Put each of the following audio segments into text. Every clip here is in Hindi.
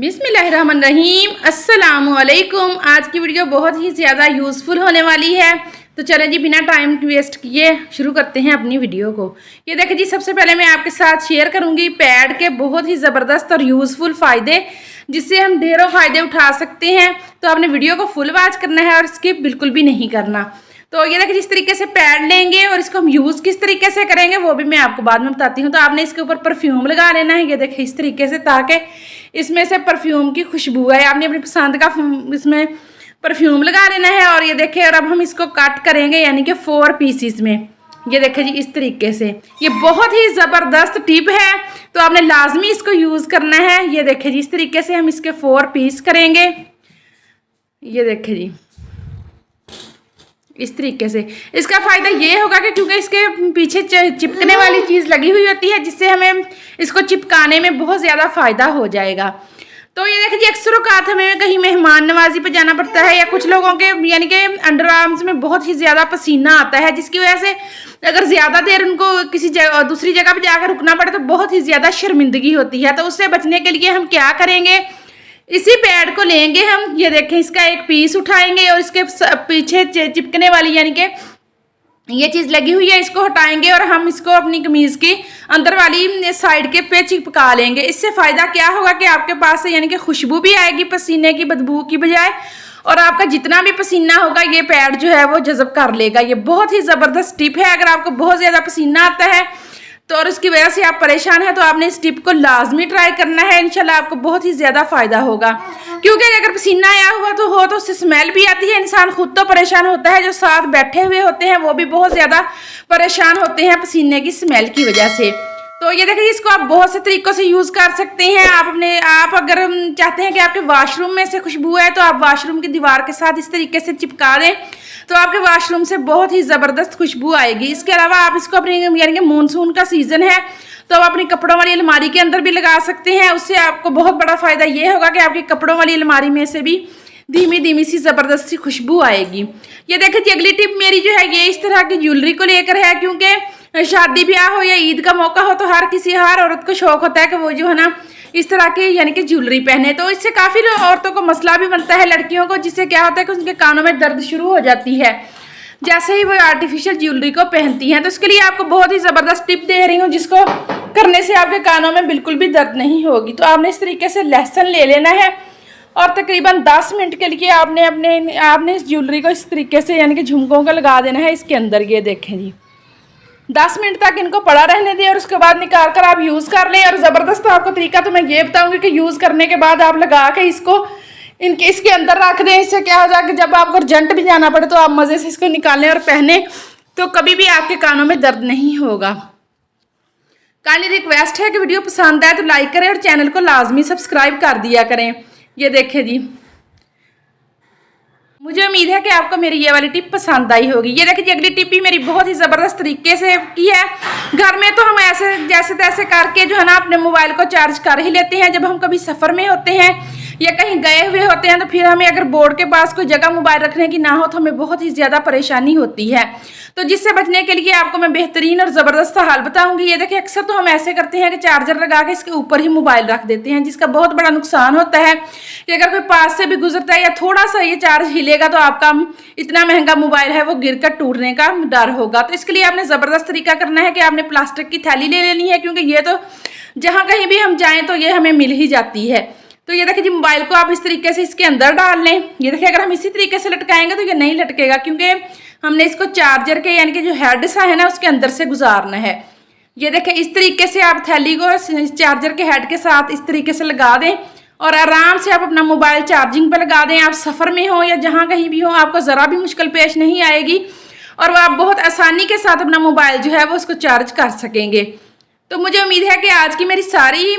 बिस्मिल्लाहिर्रहमानिर्रहीम। अस्सलामुअलैकुम। आज की वीडियो बहुत ही ज़्यादा यूज़फुल होने वाली है, तो चलें जी बिना टाइम वेस्ट किए शुरू करते हैं अपनी वीडियो को। ये देखिए जी, सबसे पहले मैं आपके साथ शेयर करूंगी पैड के बहुत ही ज़बरदस्त और यूज़फुल फ़ायदे, जिससे हम ढेरों फ़ायदे उठा सकते हैं। तो आपने वीडियो को फुल वॉच करना है और स्किप बिल्कुल भी नहीं करना। तो ये देखिए, जिस तरीके से पैड लेंगे और इसको हम यूज़ किस तरीके से करेंगे वो भी मैं आपको बाद में बताती हूँ। तो आपने इसके ऊपर परफ्यूम लगा लेना है, ये देखिए इस तरीके से, ताकि इसमें से परफ्यूम की खुशबू है। आपने अपनी पसंद का इसमें परफ्यूम लगा लेना है। और ये देखिए, और अब हम इसको कट करेंगे, यानी कि 4 पीसीस में। ये देखिए जी, इस तरीके से। ये बहुत ही ज़बरदस्त टिप है, तो आपने लाजमी इसको यूज़ करना है। ये देखिए जी, इस तरीके से हम इसके 4 पीस करेंगे। ये देखिए जी, इस तरीके से। इसका फ़ायदा ये होगा कि क्योंकि इसके पीछे चिपकने वाली चीज़ लगी हुई होती है, जिससे हमें इसको चिपकाने में बहुत ज़्यादा फ़ायदा हो जाएगा। तो ये देखिए जी, अक्सर औक़ात हमें कहीं मेहमान नवाजी पे जाना पड़ता है, या कुछ लोगों के यानी कि अंडर आर्म्स में बहुत ही ज़्यादा पसीना आता है, जिसकी वजह से अगर ज़्यादा देर उनको किसी दूसरी जगह पर जाकर रुकना पड़े तो बहुत ही ज़्यादा शर्मिंदगी होती है। तो उससे बचने के लिए हम क्या करेंगे, इसी पैड को लेंगे हम। ये देखें, इसका एक पीस उठाएंगे और इसके पीछे चिपकने वाली यानी कि ये चीज़ लगी हुई है, इसको हटाएंगे और हम इसको अपनी कमीज़ की अंदर वाली साइड के पे चिपका लेंगे। इससे फ़ायदा क्या होगा कि आपके पास से यानी कि खुशबू भी आएगी पसीने की, बदबू की बजाय, और आपका जितना भी पसीना होगा ये पैड जो है वो जज़ब कर लेगा। ये बहुत ही ज़बरदस्त टिप है। अगर आपको बहुत ज़्यादा पसीना आता है तो और उसकी वजह से आप परेशान हैं, तो आपने इस टिप को लाजमी ट्राई करना है। इंशाल्लाह आपको बहुत ही ज़्यादा फ़ायदा होगा, क्योंकि अगर पसीना आया हुआ तो उससे स्मेल भी आती है। इंसान खुद तो परेशान होता है, जो साथ बैठे हुए होते हैं वो भी बहुत ज़्यादा परेशान होते हैं पसीने की स्मेल की वजह से। तो ये देखिए, इसको आप बहुत से तरीक़ों से यूज़ कर सकते हैं। आप अगर चाहते हैं कि आपके वाशरूम में से खुशबू है, तो आप वाशरूम की दीवार के साथ इस तरीके से चिपका दें, तो आपके वाशरूम से बहुत ही ज़बरदस्त खुशबू आएगी। इसके अलावा आप इसको अपनी यानी कि मानसून का सीज़न है, तो आप अपनी कपड़ों वाली अलमारी के अंदर भी लगा सकते हैं। उससे आपको बहुत बड़ा फ़ायदा ये होगा कि आपकी कपड़ों वाली अलमारी में से भी धीमी धीमी सी ज़बरदस्त सी खुशबू आएगी। ये देखिए जी, अगली टिप मेरी जो है ये इस तरह की ज्वेलरी को लेकर है, क्योंकि शादी ब्याह हो या ईद का मौका हो तो हर औरत को शौक होता है कि वो जो है ना इस तरह के यानी कि ज्वेलरी पहने। तो इससे काफ़ी औरतों को मसला भी बनता है, लड़कियों को, जिससे क्या होता है कि उनके कानों में दर्द शुरू हो जाती है जैसे ही वो आर्टिफिशियल ज्वेलरी को पहनती हैं। तो इसके लिए आपको बहुत ही ज़बरदस्त टिप दे रही हूँ, जिसको करने से आपके कानों में बिल्कुल भी दर्द नहीं होगी। तो आपने इस तरीके से लहसुन ले लेना है और तकरीबन 10 मिनट के लिए आपने इस ज्वेलरी को इस तरीके से यानी कि झुमकों को लगा देना है इसके अंदर। ये देखें जी, 10 मिनट तक इनको पड़ा रहने दें और उसके बाद निकाल कर आप यूज़ कर लें। और ज़बरदस्त आपको तरीका तो मैं ये बताऊंगी कि यूज़ करने के बाद आप लगा के इसको इसके अंदर रख दें। इससे क्या हो जाए कि जब आपको अर्जेंट भी जाना पड़े तो आप मज़े से इसको निकालें और पहने, तो कभी भी आपके कानों में दर्द नहीं होगा। काइंडली रिक्वेस्ट है कि वीडियो पसंद आए तो लाइक करें और चैनल को लाजमी सब्सक्राइब कर दिया करें। ये देखें जी, मुझे उम्मीद है कि आपको मेरी ये वाली टिप पसंद आई होगी। ये देखिए जी, अगली टिप भी मेरी बहुत ही ज़बरदस्त तरीके से की है। घर में तो हम ऐसे जैसे तैसे करके जो है ना अपने मोबाइल को चार्ज कर ही लेते हैं। जब हम कभी सफ़र में होते हैं या कहीं गए हुए होते हैं, तो फिर हमें अगर बोर्ड के पास कोई जगह मोबाइल रखने की ना हो तो हमें बहुत ही ज़्यादा परेशानी होती है। तो जिससे बचने के लिए आपको मैं बेहतरीन और ज़बरदस्त हाल बताऊंगी। ये देखिए, अक्सर तो हम ऐसे करते हैं कि चार्जर लगा के इसके ऊपर ही मोबाइल रख देते हैं, जिसका बहुत बड़ा नुकसान होता है कि अगर कोई पास से भी गुजरता है या थोड़ा सा ये चार्ज हिलेगा तो आपका इतना महंगा मोबाइल है वो गिर कर टूटने का डर होगा। तो इसके लिए आपने ज़बरदस्त तरीका करना है कि आपने प्लास्टिक की थैली ले लेनी है, क्योंकि ये तो जहाँ कहीं भी हम जाएँ तो ये हमें मिल ही जाती है। तो ये देखिए जी, मोबाइल को आप इस तरीके से इसके अंदर डाल लें। ये देखिए, अगर हम इसी तरीके से लटकाएंगे तो ये नहीं लटकेगा, क्योंकि हमने इसको चार्जर के यानी कि जो हेड सा है ना उसके अंदर से गुजारना है। ये देखिए, इस तरीके से आप थैली को चार्जर के हेड के साथ इस तरीके से लगा दें और आराम से आप अपना मोबाइल चार्जिंग पर लगा दें। आप सफ़र में हो या जहाँ कहीं भी हो, आपको ज़रा भी मुश्किल पेश नहीं आएगी और वह आप बहुत आसानी के साथ अपना मोबाइल जो है वो उसको चार्ज कर सकेंगे। तो मुझे उम्मीद है कि आज की मेरी सारी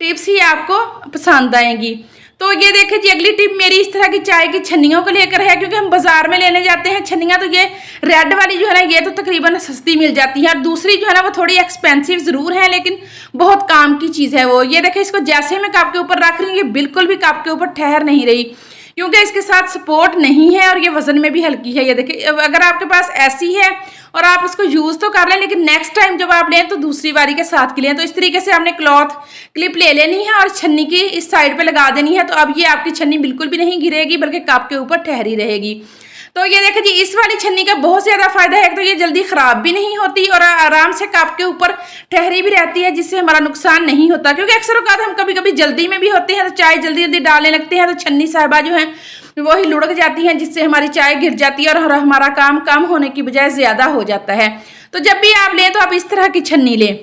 टिप्स ही आपको पसंद आएंगी। तो ये देखिए जी, अगली टिप मेरी इस तरह की चाय की छन्नियों को लेकर है, क्योंकि हम बाजार में लेने जाते हैं छन्नियाँ, तो ये रेड वाली जो है ना ये तो तकरीबन सस्ती मिल जाती है, और दूसरी जो है ना वो थोड़ी एक्सपेंसिव ज़रूर है लेकिन बहुत काम की चीज़ है वो। ये देखिए, इसको जैसे मैं कप के ऊपर रख रही हूँ ये बिल्कुल भी कप के ऊपर ठहर नहीं रही, क्योंकि इसके साथ सपोर्ट नहीं है और ये वज़न में भी हल्की है। ये देखिए, अगर आपके पास ऐसी है और आप उसको यूज़ तो कर लें, लेकिन नेक्स्ट टाइम जब आप लें तो दूसरी बारी के साथ की लें। तो इस तरीके से आपने क्लॉथ क्लिप ले लेनी है और छन्नी की इस साइड पे लगा देनी है। तो अब ये आपकी छन्नी बिल्कुल भी नहीं गिरेगी, बल्कि कप के ऊपर ठहरी रहेगी। तो ये देखिए जी, इस वाली छन्नी का बहुत ज़्यादा फायदा है। तो ये जल्दी ख़राब भी नहीं होती और आराम से कप के ऊपर ठहरी भी रहती है, जिससे हमारा नुकसान नहीं होता। क्योंकि अक्सर औक़ात हम कभी कभी जल्दी में भी होते हैं, तो चाय जल्दी जल्दी डालने लगते हैं, तो छन्नी साहिबा जो है वो ही लुढ़क जाती हैं, जिससे हमारी चाय गिर जाती है और हमारा काम कम होने की बजाय ज़्यादा हो जाता है। तो जब भी आप लें तो आप इस तरह की छन्नी लें।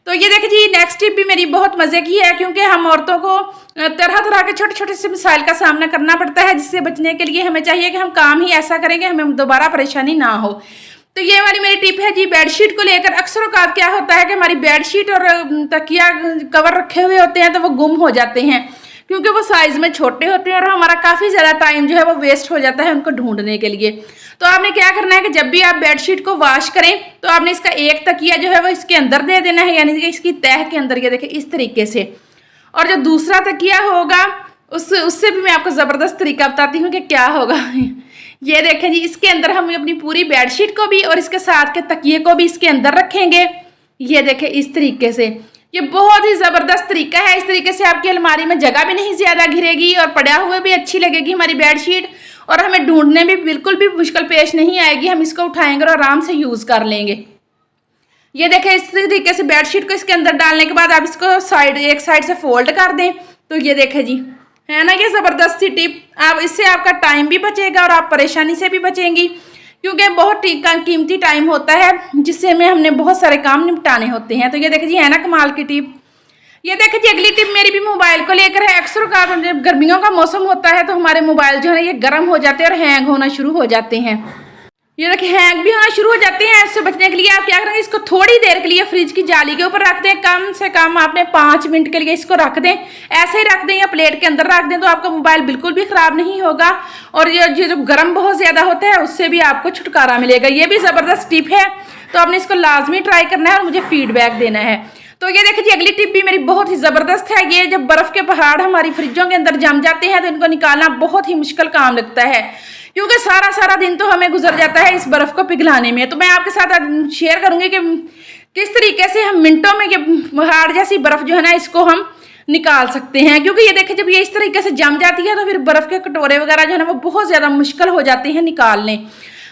तो ये देखिए जी, नेक्स्ट टिप भी मेरी बहुत मज़े की है, क्योंकि हम औरतों को तरह तरह के छोटे छोटे से मसाइल का सामना करना पड़ता है, जिससे बचने के लिए हमें चाहिए कि हम काम ही ऐसा करेंगे हमें दोबारा परेशानी ना हो। तो ये वाली मेरी टिप है जी, बेडशीट को लेकर। अक्सर औक़ात क्या होता है कि हमारी बेडशीट और तकिया कवर रखे हुए होते हैं तो वो गुम हो जाते हैं, क्योंकि वो साइज़ में छोटे होते हैं और हमारा काफ़ी ज़्यादा टाइम जो है वो वेस्ट हो जाता है उनको ढूंढने के लिए। तो आपने क्या करना है कि जब भी आप बेडशीट को वॉश करें तो आपने इसका एक तकिया जो है वो इसके अंदर दे देना है, यानी कि इसकी तह के अंदर, ये देखिए इस तरीके से। और जो दूसरा तकिया होगा उससे भी मैं आपको ज़बरदस्त तरीका बताती हूँ कि क्या होगा। ये देखें जी, इसके अंदर हम अपनी पूरी बेडशीट को भी और इसके साथ के तकिए को भी इसके अंदर रखेंगे। ये देखें इस तरीके से। ये बहुत ही ज़बरदस्त तरीका है। इस तरीके से आपकी अलमारी में जगह भी नहीं ज़्यादा घिरेगी और पड़ा हुए भी अच्छी लगेगी हमारी बेडशीट, और हमें ढूंढने में बिल्कुल भी मुश्किल पेश नहीं आएगी। हम इसको उठाएंगे और आराम से यूज़ कर लेंगे। ये देखें इस तरीके से बेडशीट को इसके अंदर डालने के बाद आप इसको एक साइड से फोल्ड कर दें। तो ये देखें जी, है ना ये ज़बरदस्त सी टिप। आप इससे आपका टाइम भी बचेगा और आप परेशानी से भी बचेंगी, क्योंकि बहुत कीमती टाइम होता है जिससे हमने बहुत सारे काम निपटाने होते हैं। तो ये देखिए जी, है ना कमाल की टिप। ये देखिए जी, अगली टिप मेरी भी मोबाइल को लेकर है। अक्सर जब गर्मियों का मौसम होता है तो हमारे मोबाइल जो है ये गर्म हो जाते हैं और हैंग होना शुरू हो जाते हैं। ये देखिए हैंग भी होना शुरू हो जाते हैं। इससे बचने के लिए आप क्या करेंगे, इसको थोड़ी देर के लिए फ्रिज की जाली के ऊपर रख दें। कम से कम आपने 5 मिनट के लिए इसको रख दें, ऐसे ही रख दें या प्लेट के अंदर रख दें, तो आपका मोबाइल बिल्कुल भी ख़राब नहीं होगा। और ये जो गर्म बहुत ज़्यादा होता है उससे भी आपको छुटकारा मिलेगा। ये भी ज़बरदस्त टिप है, तो आपने इसको लाजमी ट्राई करना है और मुझे फीडबैक देना है। तो ये देखिए जी, अगली टिप भी मेरी बहुत ही ज़बरदस्त है। ये जब बर्फ़ के पहाड़ हमारी फ्रिजों के अंदर जम जाते हैं तो इनको निकालना बहुत ही मुश्किल काम लगता है, क्योंकि सारा दिन तो हमें गुजर जाता है इस बर्फ़ को पिघलाने में। तो मैं आपके साथ आज शेयर करूंगी कि किस तरीके से हम मिनटों में ये पहाड़ जैसी बर्फ़ जो है ना इसको हम निकाल सकते हैं। क्योंकि ये देखिए, जब ये इस तरीके से जम जाती है तो फिर बर्फ़ के कटोरे वगैरह जो है ना वो बहुत ज़्यादा मुश्किल हो जाते हैं निकालने।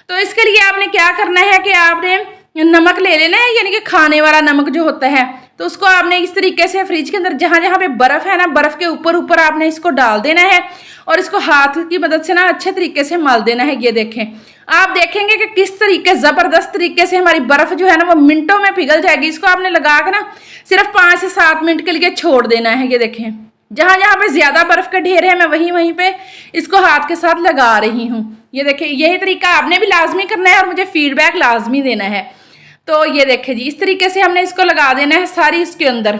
तो इसके लिए आपने क्या करना है कि आपने नमक ले लेना है, यानी कि खाने वाला नमक जो होता है, तो उसको आपने इस तरीके से फ्रिज के अंदर जहाँ जहाँ पे बर्फ़ है ना, बर्फ़ के ऊपर आपने इसको डाल देना है और इसको हाथ की मदद से ना अच्छे तरीके से मल देना है। ये देखें, आप देखेंगे कि किस तरीके ज़बरदस्त तरीके से हमारी बर्फ़ जो है ना वो मिनटों में पिघल जाएगी। इसको आपने लगा के ना सिर्फ 5 से 7 मिनट के लिए छोड़ देना है। ये देखें, जहाँ जहाँ पे ज़्यादा बर्फ़ के ढेर है मैं वहीं पे इसको हाथ के साथ लगा रही हूँ। ये देखें, यही तरीका आपने भी लाजमी करना है और मुझे फीडबैक लाजमी देना है। तो ये देखें जी, इस तरीके से हमने इसको लगा देना है सारी इसके अंदर।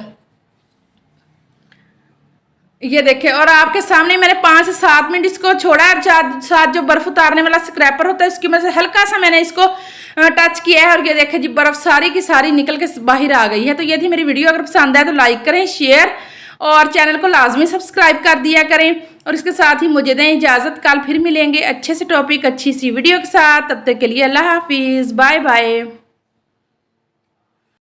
ये देखें, और आपके सामने मैंने 5 से 7 मिनट इसको छोड़ा है। साथ जो बर्फ़ उतारने वाला स्क्रैपर होता है उसकी मदद से हल्का सा मैंने इसको टच किया है और ये देखें जी, बर्फ़ सारी की सारी निकल के बाहर आ गई है। तो ये थी मेरी वीडियो। अगर पसंद आए तो लाइक करें, शेयर और चैनल को लाजमी सब्सक्राइब कर दिया करें। और इसके साथ ही मुझे दें इजाज़त। कल फिर मिलेंगे अच्छे से टॉपिक, अच्छी सी वीडियो के साथ। तब तक के लिए अल्लाह हाफिज़, बाय बाय।